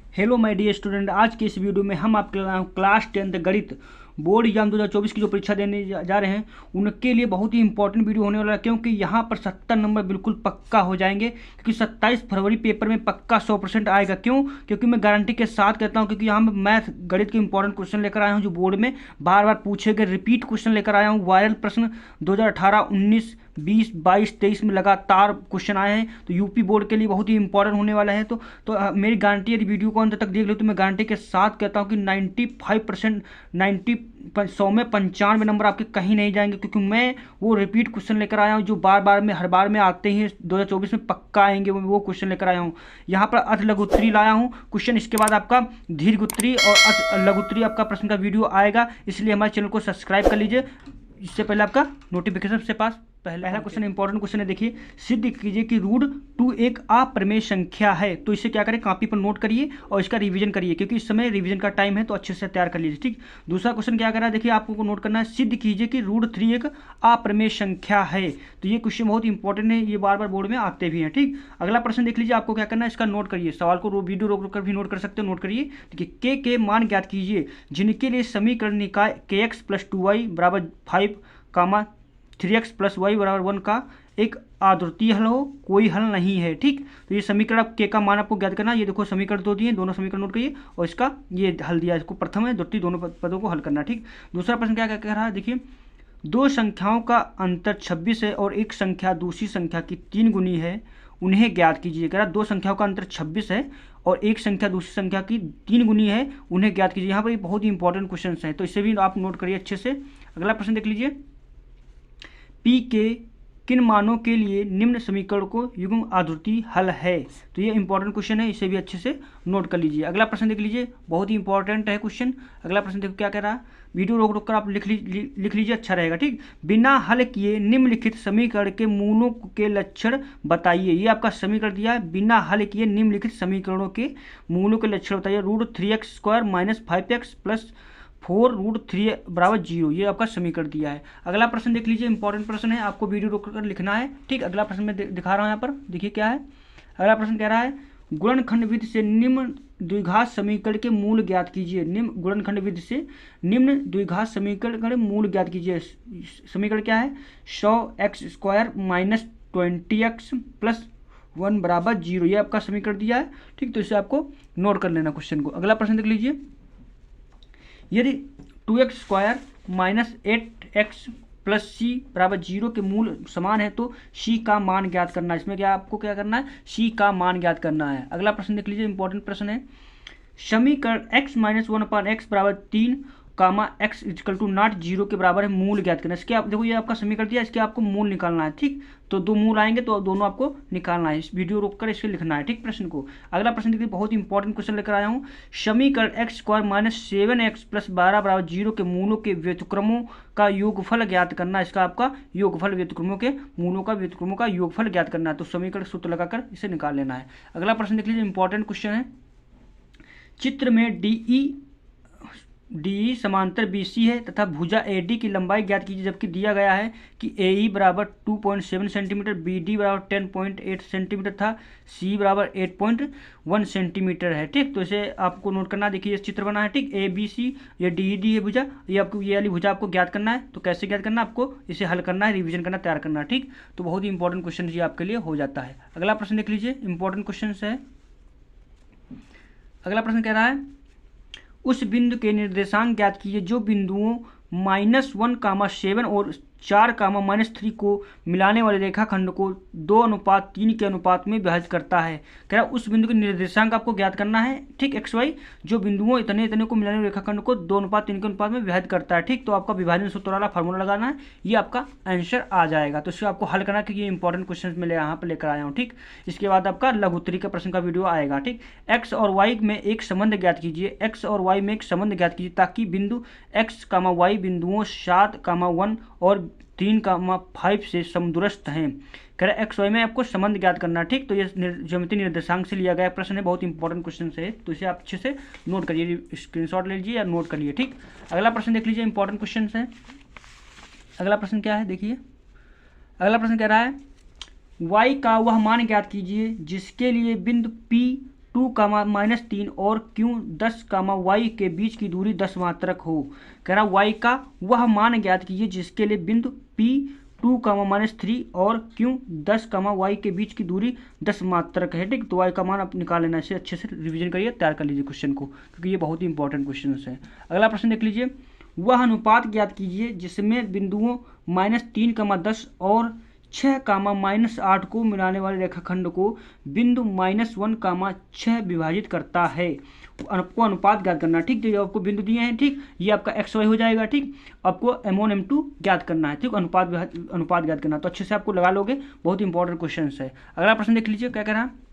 Hello my dear student, आज के इस वीडियो में हम आपके लिए क्लास 10th गणित बोर्ड एग्जाम 2024 की जो परीक्षा देने जा रहे हैं उनके लिए बहुत ही इंपॉर्टेंट वीडियो होने वाला है, क्योंकि यहाँ पर 70 नंबर बिल्कुल पक्का हो जाएंगे। क्योंकि 27 फरवरी पेपर में पक्का 100% आएगा। क्यों? क्योंकि मैं गारंटी के साथ कहता हूँ, क्योंकि यहाँ मैं मैथ गणित के इंपॉर्टेंट क्वेश्चन लेकर आया हूँ जो बोर्ड में बार बार पूछे गए रिपीट क्वेश्चन लेकर आया हूँ। वायरल प्रश्न 2018, 19, 20, 22, 23 में लगातार क्वेश्चन आए हैं, तो यूपी बोर्ड के लिए बहुत ही इंपॉर्टेंट होने वाला है। तो मेरी गारंटी, यदि वीडियो को अंत तक देख लो तो मैं गारंटी के साथ कहता हूँ कि 95%, 100 में 95 नंबर आपके कहीं नहीं जाएंगे, क्योंकि मैं वो रिपीट क्वेश्चन लेकर आया हूँ जो बार बार में हर बार में आते ही 2024 में पक्का आएंगे। वो क्वेश्चन लेकर आया हूँ। यहाँ पर अर्थ लघुत्तरी लाया हूँ क्वेश्चन, इसके बाद आपका दीर्घोत्तरी और अर्थ लघुत्तरी आपका प्रश्न का वीडियो आएगा, इसलिए हमारे चैनल को सब्सक्राइब कर लीजिए। इससे पहले आपका नोटिफिकेशन से पास पहला क्वेश्चन इंपॉर्टेंट क्वेश्चन है। देखिए, सिद्ध कीजिए कि √2 एक अप्रमेय संख्या है। तो इसे क्या करें, कॉपी पर नोट करिए और इसका रिवीजन करिए, क्योंकि इस समय रिवीजन का टाइम है, तो अच्छे से तैयार कर लीजिए। ठीक, दूसरा क्वेश्चन क्या कर रहा है, देखिए आपको नोट करना है, सिद्ध कीजिए कि √3 एक अप्रमेय संख्या है। तो ये क्वेश्चन बहुत इंपॉर्टेंट है, ये बार बार बोर्ड में आते भी हैं। ठीक, अगला प्रश्न देख लीजिए, आपको क्या करना है, इसका नोट करिए, सवाल को वीडियो रोक कर भी नोट कर सकते हो, नोट करिए। देखिए, के मान ज्ञात कीजिए जिनके लिए समीकरण निकाय kx + 2y = 5, 3x + y = 1 का एक अद्वितीय हल हो, कोई हल नहीं है। ठीक, तो ये समीकरण के का मान आपको ज्ञात करना है। ये देखो समीकरण दो दिए, दोनों समीकरण नोट करिए और इसका ये हल दिया है, इसको प्रथम है द्वितीय दोनों पदों को हल करना। ठीक, दूसरा प्रश्न क्या कह रहा है, देखिए, दो संख्याओं का अंतर 26 है और एक संख्या दूसरी संख्या की 3 गुनी है, उन्हें ज्ञात कीजिए। कह रहा दो संख्याओं का अंतर 26 है और एक संख्या दूसरी संख्या की 3 गुनी है, उन्हें ज्ञात कीजिए। यहाँ पर ये बहुत ही इंपॉर्टेंट क्वेश्चन हैं, तो इसे भी आप नोट करिए अच्छे से। अगला प्रश्न देख लीजिए, पी के किन मानों के लिए निम्न समीकरण को युग्म अद्वितीय हल है। तो ये इंपॉर्टेंट क्वेश्चन है, इसे भी अच्छे से नोट कर लीजिए। अगला प्रश्न देख लीजिए, बहुत ही इंपॉर्टेंट है क्वेश्चन। अगला प्रश्न देखो क्या कह रहा है, वीडियो रोक कर आप लिख लीजिए, अच्छा रहेगा। ठीक, बिना हल किए निम्नलिखित समीकरण के मूलों के लक्षण बताइए। ये आपका समीकरण दिया है, बिना हल किए निम्नलिखित समीकरणों के मूलों के लक्षण बताइए। √3x² - 5x + 4√3 = 0, ये आपका समीकरण दिया है। अगला प्रश्न देख लीजिए, इंपॉर्टेंट प्रश्न है, आपको वीडियो रोक कर लिखना है। ठीक, अगला प्रश्न मैं दिखा रहा हूँ यहाँ पर, देखिए क्या है। अगला प्रश्न कह रहा है, गुणनखंड विधि से निम्न द्विघात समीकरण के मूल ज्ञात कीजिए। गुणनखंड विधि से निम्न द्विघात समीकरण के मूल ज्ञात कीजिए। समीकरण क्या है, 100x² - 20x + 1 = 0, ये आपका समीकरण दिया है। ठीक, तो इसे आपको नोट कर लेना क्वेश्चन को। अगला प्रश्न देख लीजिए, यदि 2x² - 8x + c = 0 के मूल समान है तो c का मान ज्ञात करना है। इसमें क्या आपको क्या करना है, c का मान ज्ञात करना है। अगला प्रश्न देख लीजिए, इंपॉर्टेंट प्रश्न है, समीकरण x - 1/x = 3, x = 0 के बराबर है, मूल ज्ञात करना है। इसके आप देखो, ये आपका समीकरण दिया, इसके आपको मूल निकालना है। ठीक, तो दो मूल आएंगे तो दोनों आपको निकालना है, इस वीडियो रोककर इसे लिखना है। ठीक, प्रश्न को। अगला प्रश्न देखिए, बहुत इंपॉर्टेंट क्वेश्चन लेकर आया हूँ, समीकरण x² - 7x + 12 = 0 के मूलों के व्युत्क्रमों का योगफल ज्ञात करना है। इसका आपका योगफल, व्युत्क्रमों के मूलों का व्युत्क्रमों का योगफल ज्ञात करना है, तो समीकरण सूत्र लगाकर इसे निकाल लेना है। अगला प्रश्न देख लीजिए, इंपॉर्टेंट क्वेश्चन है, चित्र में DE समांतर BC है तथा भुजा AD की लंबाई ज्ञात कीजिए, जबकि दिया गया है कि AE = 2.7 सेंटीमीटर, BD = 10.8 सेंटीमीटर तथा C = 8.1 सेंटीमीटर है। ठीक, तो इसे आपको नोट करना। देखिए, इस चित्र बना है। ठीक, ABC, ये DED है भुजा, ये आपको ये वाली भुजा आपको ज्ञात करना है। तो कैसे ज्ञात करना है, आपको इसे हल करना है, रिविजन करना, तैयार करना है। ठीक, तो बहुत ही इंपॉर्टेंट क्वेश्चन ये आपके लिए हो जाता है। अगला प्रश्न देख लीजिए, इंपॉर्टेंट क्वेश्चन है। अगला प्रश्न कह रहा है, उस बिंदु के निर्देशांक ज्ञात कीजिए जो बिंदुओं -1, 7 और 4, -3 को मिलाने वाले रेखाखंड को 2:3 के अनुपात में विभाजित करता है। कह रहा उस बिंदु के निर्देशांक आपको ज्ञात करना है। ठीक, XY जो बिंदुओं इतने इतने को मिलाने वाले रेखाखंड को 2:3 के अनुपात में विभाजित करता है। ठीक, तो आपका विभाजन सूत्र वाला फार्मूला लगाना है, ये आपका आंसर आ जाएगा। तो इसको आपको हल करना, क्योंकि ये इंपॉर्टेंट क्वेश्चन मैं यहाँ पर लेकर आया हूँ। ठीक, इसके बाद आपका लघुत्तरी का प्रश्न का वीडियो आएगा। ठीक, x और y में एक संबंध ज्ञात कीजिए। x और y में एक संबंध ज्ञात कीजिए ताकि बिंदु x, y बिंदुओं 7, 1 और 3, 5 से समदूरस्थ हैं। कह रहा है एक्स वाई में आपको संबंध ज्ञात करना। ठीक, तो ये ज्यामितीय निर्देशांक से लिया गया प्रश्न है, बहुत इंपॉर्टेंट क्वेश्चन है, तो इसे आप अच्छे से नोट करिए, स्क्रीनशॉट ले लीजिए या नोट करिए। ठीक, अगला प्रश्न देख लीजिए, इंपॉर्टेंट क्वेश्चन है। अगला प्रश्न क्या है, देखिए, अगला प्रश्न कह रहा है, y का वह मान ज्ञात कीजिए जिसके लिए बिंदु P 2, -3 और Q 10, y के बीच की दूरी 10 मात्रक हो। कह रहा y का वह मान ज्ञात कीजिए जिसके लिए बिंदु P 2, -3 और Q 10, y के बीच की दूरी 10 मात्रक है। ठीक, तो y का मान आप निकाल लेना। इसे अच्छे से रिवीजन करिए, तैयार कर लीजिए क्वेश्चन को, क्योंकि ये बहुत ही इंपॉर्टेंट क्वेश्चन है। अगला प्रश्न देख लीजिए, वह अनुपात ज्ञात कीजिए जिसमें बिंदुओं -3, 10 और 6, -8 को मिलाने वाले रेखाखंड को बिंदु -1, 6 विभाजित करता है। आपको अनुपात ज्ञात करना है। ठीक, जो आपको बिंदु दिए हैं, ठीक, ये आपका XY हो जाएगा। ठीक, आपको M1 M2 ज्ञात करना है। ठीक, अनुपात ज्ञात करना, तो अच्छे से आपको लगा लोगे, बहुत इंपॉर्टेंट क्वेश्चन है। अगला प्रश्न देख लीजिए, क्या कह रहा है,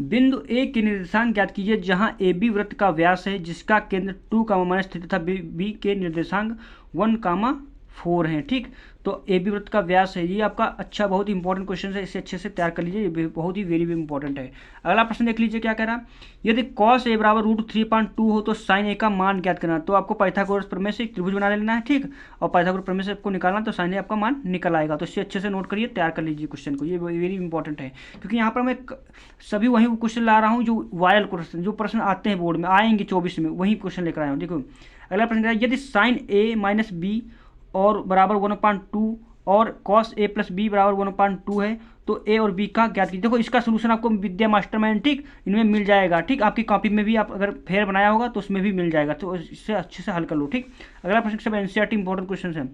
बिंदु A के निर्देशांक ज्ञात कीजिए जहां AB वृत्त का व्यास है जिसका केंद्र 2, -3 तथा B के निर्देशांक 1, 4 हैं। ठीक, तो AB वृत्त का व्यास है, ये आपका अच्छा बहुत इंपॉर्टेंट क्वेश्चन है, इसे अच्छे से तैयार कर लीजिए, ये बहुत ही वेरी इंपॉर्टेंट है। अगला प्रश्न देख लीजिए, क्या कह रहा है, यदि cos A बराबर √3.2 हो तो sin A का मान ज्ञात करना। तो आपको पाइथागोरस प्रमेय से एक त्रिभुज बना लेना है। ठीक, और पाइथागोरस प्रमेय से आपको निकालना, तो sin A आपका मान निकल आएगा। तो इसे अच्छे से नोट करिए, तैयार कर लीजिए क्वेश्चन को, ये वेरी इंपॉर्टेंट है, क्योंकि यहाँ पर मैं सभी वही क्वेश्चन ला रहा हूँ जो वायरल क्वेश्चन, जो प्रश्न आते हैं बोर्ड में, आएंगे 24 में, वही क्वेश्चन लेकर आया हूँ। देखो अगला प्रश्न, यदि sin A - B और बराबर 1/2 और cos A + B बराबर 1/2 है तो A और B का ज्ञात कीजिए। देखो इसका सोल्यूशन आपको विद्या मास्टरमाइंड, ठीक, इनमें मिल जाएगा। ठीक, आपकी कॉपी में भी आप अगर फेयर बनाया होगा तो उसमें भी मिल जाएगा, तो इससे अच्छे से हल कर लो। ठीक, अगला प्रश्न सब NCERT इंपॉर्टेंट क्वेश्चन है।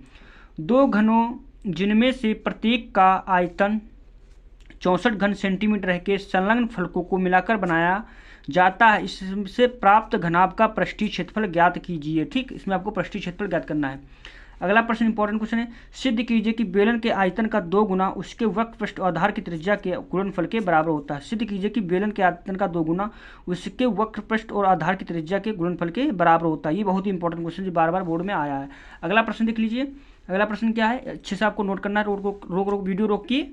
दो घनों जिनमें से प्रत्येक का आयतन 64 घन सेंटीमीटर है के संलग्न फलकों को मिलाकर बनाया जाता है, इससे प्राप्त घनाभ का पृष्ठीय क्षेत्रफल ज्ञात कीजिए। ठीक, इसमें आपको पृष्ठीय क्षेत्रफल ज्ञात करना है। अगला प्रश्न इंपॉर्टेंट क्वेश्चन है, सिद्ध कीजिए कि बेलन के आयतन का 2 गुना उसके वक्र पृष्ठ और आधार की त्रिज्या के गुणनफल के बराबर होता है। सिद्ध कीजिए कि बेलन के आयतन का 2 गुना उसके वक्र पृष्ठ और आधार की त्रिज्या के गुणनफल के बराबर होता है। ये बहुत ही इंपॉर्टेंट क्वेश्चन जो बार बार बोर्ड में आया है। अगला प्रश्न देख लीजिए, अगला प्रश्न क्या है, अच्छे से आपको नोट करना है, रोक वीडियो रोकिए,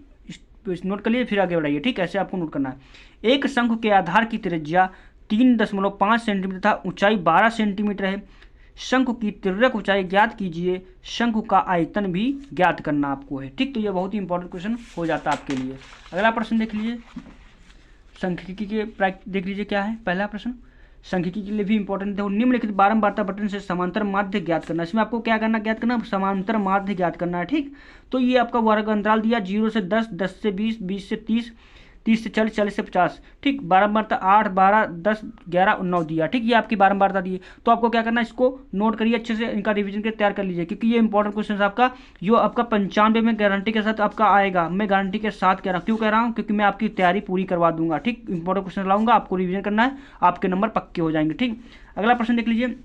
नोट कर लीजिए, फिर आगे बढ़ाइए। ठीक, ऐसे आपको नोट करना है। एक शंकु के आधार की त्रिज्या 3.5 सेंटीमीटर तथा ऊंचाई 12 सेंटीमीटर है। शंकु की तिर्यक ऊंचाई ज्ञात कीजिए, शंकु का आयतन भी ज्ञात करना आपको है। ठीक, तो ये बहुत ही इंपॉर्टेंट क्वेश्चन हो जाता है आपके लिए। अगला प्रश्न देख लीजिए, सांख्यिकी के देख लीजिए क्या है। पहला प्रश्न सांख्यिकी के लिए भी इंपॉर्टेंट है, निम्नलिखित बारंबारता बटन से समांतर माध्य ज्ञात करना। इसमें आपको क्या करना, ज्ञात करना, समांतर माध्य ज्ञात करना है। ठीक, तो ये आपका वर्ग अंतराल दिया 0 से 10, 10 से 20, 20 से 30, 30 से 40, 40 से 50। ठीक, बारंबारता 8, 12, 10, 11 और 9 दिया। ठीक, ये आपकी बारंबारता दी है, तो आपको क्या करना है, इसको नोट करिए, अच्छे से इनका रिवीजन करके तैयार कर लीजिए, क्योंकि ये इंपॉर्टेंट क्वेश्चन है आपका, जो आपका 95 में गारंटी के साथ आपका आएगा। मैं गारंटी के साथ कह रहा हूँ, क्यों कह रहा हूँ, क्योंकि मैं आपकी तैयारी पूरी करवा दूंगा। ठीक, इंपॉर्टेंट क्वेश्चन लाऊंगा, आपको रिवीजन करना है, आपके नंबर पक्के हो जाएंगे। ठीक, अगला प्रश्न देख लीजिए,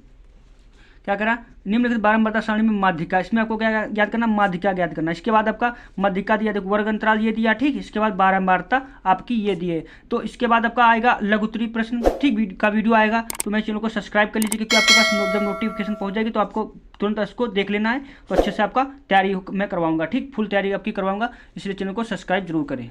क्या करा, निम्नलिखित बारंबारता सारणी में माध्यिका, इसमें आपको क्या ज्ञात करना, माध्यिका ज्ञात करना। इसके बाद आपका माध्यिका दिया, देखो वर्ग अंतराल ये दिया। ठीक, इसके बाद बारंबारता आपकी ये दिए, तो इसके बाद आपका आएगा लघुत्तरीय प्रश्न। ठीक, का वीडियो आएगा, तो मेरे चैनल को सब्सक्राइब कर लीजिए, क्योंकि आपके पास जब नोटिफिकेशन पहुंच जाएगी तो आपको तुरंत इसको देख लेना है, तो अच्छे से आपका तैयारी मैं करवाऊंगा। ठीक, फुल तैयारी आपकी करवाऊंगा, इसलिए चैनल को सब्सक्राइब जरूर करें।